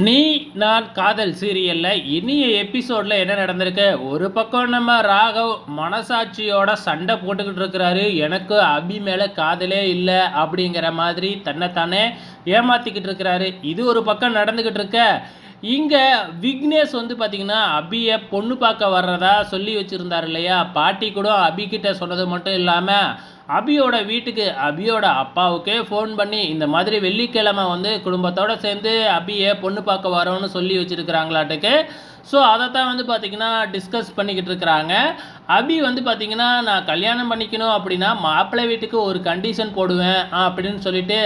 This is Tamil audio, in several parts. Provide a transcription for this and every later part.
நீ நான் காதல் சீரியலில் இனிய எபிசோடில் என்ன நடந்திருக்கு? ஒரு பக்கம் நம்ம ராகவ் மனசாட்சியோட சண்டை போட்டுக்கிட்டு இருக்கிறாரு. எனக்கு அபி மேலே காதலே இல்லை அப்படிங்கிற மாதிரி தன்னைத்தானே ஏமாற்றிக்கிட்டு இருக்கிறாரு. இது ஒரு பக்கம் நடந்துக்கிட்டு இருக்க, இங்கே விக்னேஷ் வந்து பார்த்திங்கன்னா அபியை பொண்ணு பார்க்க வர்றதா சொல்லி வச்சுருந்தார் இல்லையா? பாட்டி கூட அபிக்கிட்ட சொன்னது மட்டும் இல்லாமல் அபியோட வீட்டுக்கு அபியோட அப்பாவுக்கே ஃபோன் பண்ணி இந்த மாதிரி வெள்ளிக்கிழமை வந்து குடும்பத்தோடு சேர்ந்து அபியை பொண்ணு பார்க்க வரோன்னு சொல்லி வச்சுருக்கிறாங்களாட்டுக்கு. ஸோ அதை தான் வந்து பார்த்திங்கன்னா டிஸ்கஸ் பண்ணிக்கிட்டு இருக்கிறாங்க. அபி வந்து பார்த்திங்கன்னா நான் கல்யாணம் பண்ணிக்கணும் அப்படின்னா மாப்பிள்ளை வீட்டுக்கு ஒரு கண்டிஷன் போடுவேன் அப்படின்னு சொல்லிட்டு,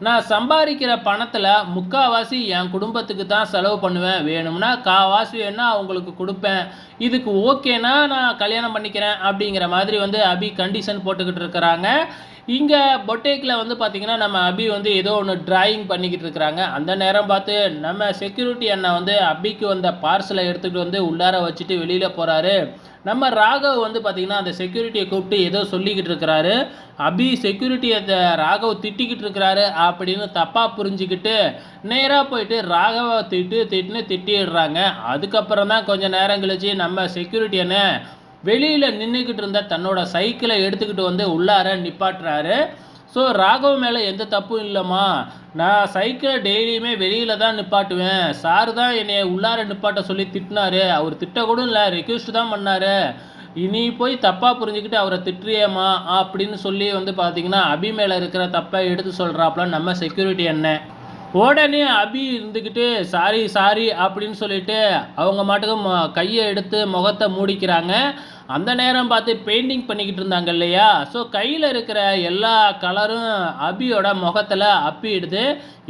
நான் சம்பாதிக்கிற பணத்தில் முக்கால்வாசி என் குடும்பத்துக்கு தான் செலவு பண்ணுவேன், வேணும்னா கால்வாசி வேணும்னா அவங்களுக்கு கொடுப்பேன், இதுக்கு ஓகேனா நான் கல்யாணம் பண்ணிக்கிறேன் அப்படிங்கிற மாதிரி வந்து அபி கண்டிஷன் போட்டுக்கிட்டு இருக்கிறாங்க. இங்கே பொட்டேக்கில் வந்து பார்த்திங்கன்னா நம்ம அபி வந்து ஏதோ ஒன்று டிராயிங் பண்ணிக்கிட்டு இருக்கிறாங்க. அந்த நேரம் பார்த்து நம்ம செக்யூரிட்டி அண்ணன் வந்து அபிக்கு வந்த பார்சலை எடுத்துகிட்டு வந்து உள்ளார வச்சுட்டு வெளியில் போகிறாரு. நம்ம ராகவ் வந்து பார்த்திங்கன்னா அந்த செக்யூரிட்டியை கூப்பிட்டு ஏதோ சொல்லிக்கிட்டு இருக்கிறாரு. அபி செக்யூரிட்டியை ராகவ் திட்டிக்கிட்டு இருக்கிறாரு அப்படின்னு தப்பாக புரிஞ்சுக்கிட்டு நேராக போயிட்டு ராகவை திட்டிடுறாங்க. அதுக்கப்புறம் தான் கொஞ்சம் நேரம் கழிச்சு நம்ம செக்யூரிட்டி அண்ணன் வெளியில் நின்றுக்கிட்டு இருந்த தன்னோட சைக்கிளை எடுத்துக்கிட்டு வந்து உள்ளார நிப்பாட்டுறாரு. ஸோ ராகவ் மேலே எந்த தப்பும் இல்லைம்மா, நான் சைக்கிளை டெய்லியுமே வெளியில் தான் நிப்பாட்டுவேன், சார் தான் என்னை உள்ளார நிப்பாட்ட சொல்லி திட்டினாரு, அவர் திட்டக்கூட இல்லை, ரெக்வெஸ்ட் தான் பண்ணார், இனி போய் தப்பாக புரிஞ்சுக்கிட்டு அவரை திட்டுறியம்மா அப்படின்னு சொல்லி வந்து பார்த்திங்கன்னா அபி மேலே இருக்கிற தப்பை எடுத்து சொல்கிறாப்புல நம்ம செக்யூரிட்டி அண்ணன். உடனே அபி இருந்துக்கிட்டு சாரி அப்படின்னு சொல்லிட்டு அவங்க மாட்டுக்கு கையை எடுத்து முகத்தை மூடிக்கிறாங்க. அந்த நேரம் பார்த்து பெயிண்டிங் பண்ணிக்கிட்டு இருந்தாங்க இல்லையா? ஸோ கையில் இருக்கிற எல்லா கலரும் அபியோட முகத்தில் அப்பிடுது.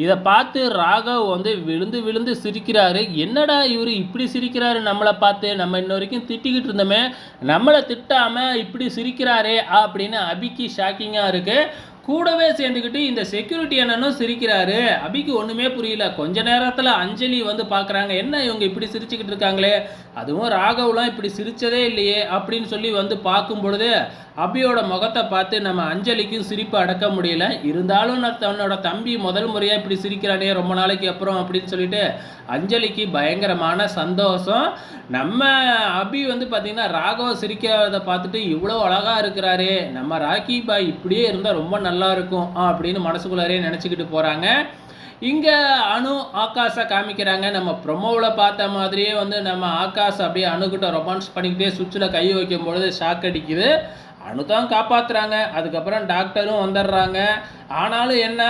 இதை பார்த்து ராகவ் வந்து விழுந்து விழுந்து சிரிக்கிறாரு. என்னடா இவர் இப்படி சிரிக்கிறாரு நம்மளை பார்த்து, நம்ம இன்ன வரைக்கும் திட்டிக்கிட்டு இருந்தோமே, நம்மளை திட்டாமல் இப்படி சிரிக்கிறாரே அப்படின்னு அபிக்கு ஷாக்கிங்காக இருக்குது. கூடவே சேர்ந்துக்கிட்டு இந்த செக்யூரிட்டி அண்ணனும் சிரிக்கிறாரு. அபிக்கு ஒன்றுமே புரியல. கொஞ்ச நேரத்தில் அஞ்சலி வந்து பார்க்குறாங்க, என்ன இவங்க இப்படி சிரிச்சுக்கிட்டு இருக்காங்களே, அதுவும் ராகவ்லாம் இப்படி சிரித்ததே இல்லையே அப்படின்னு சொல்லி வந்து பார்க்கும் பொழுது அபியோட முகத்தை பார்த்து நம்ம அஞ்சலிக்கும் சிரிப்பு அடக்க முடியல. இருந்தாலும் நான் தன்னோட தம்பி முதல் முறையாக இப்படி சிரிக்கிறானே ரொம்ப நாளைக்கு அப்புறம் அப்படின்னு சொல்லிட்டு அஞ்சலிக்கு பயங்கரமான சந்தோஷம். நம்ம அபி வந்து பார்த்திங்கன்னா ராகவ சிரிக்கிறத பார்த்துட்டு இவ்வளோ அழகாக இருக்கிறாரே, நம்ம ராக்கி பாய் இப்படியே இருந்தால் ரொம்ப நல்லா இருக்கும் அப்படின்னு மனசுக்குள்ளாரே நினச்சிக்கிட்டு போகிறாங்க. இங்கே அனு ஆகாஷை காமிக்கிறாங்க. நம்ம ப்ரொமோவில் பார்த்த மாதிரியே வந்து நம்ம ஆகாஷ் அப்படியே அணுக்கிட்ட ரொமான்ஸ் பண்ணிக்கிட்டே சுவிட்சில் கை வைக்கும் பொழுது ஷாக் அடிக்குது. அணு தான் காப்பாற்றுறாங்க. அதுக்கப்புறம் டாக்டரும் வந்துடுறாங்க. ஆனாலும் என்ன,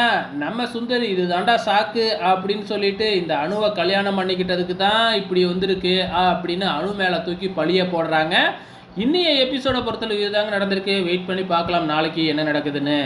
நம்ம சுந்தரி இது தாண்டா ஷாக்கு அப்படின்னு சொல்லிட்டு இந்த அணுவை கல்யாணம் பண்ணிக்கிட்டதுக்கு தான் இப்படி வந்திருக்கு அப்படின்னு அணு மேலே தூக்கி பழிய போடுறாங்க. இன்னைய எபிசோடை பொறுத்தளவு இதுதாங்க நடந்திருக்கு. வெயிட் பண்ணி பார்க்கலாம் நாளைக்கு என்ன நடக்குதுன்னு.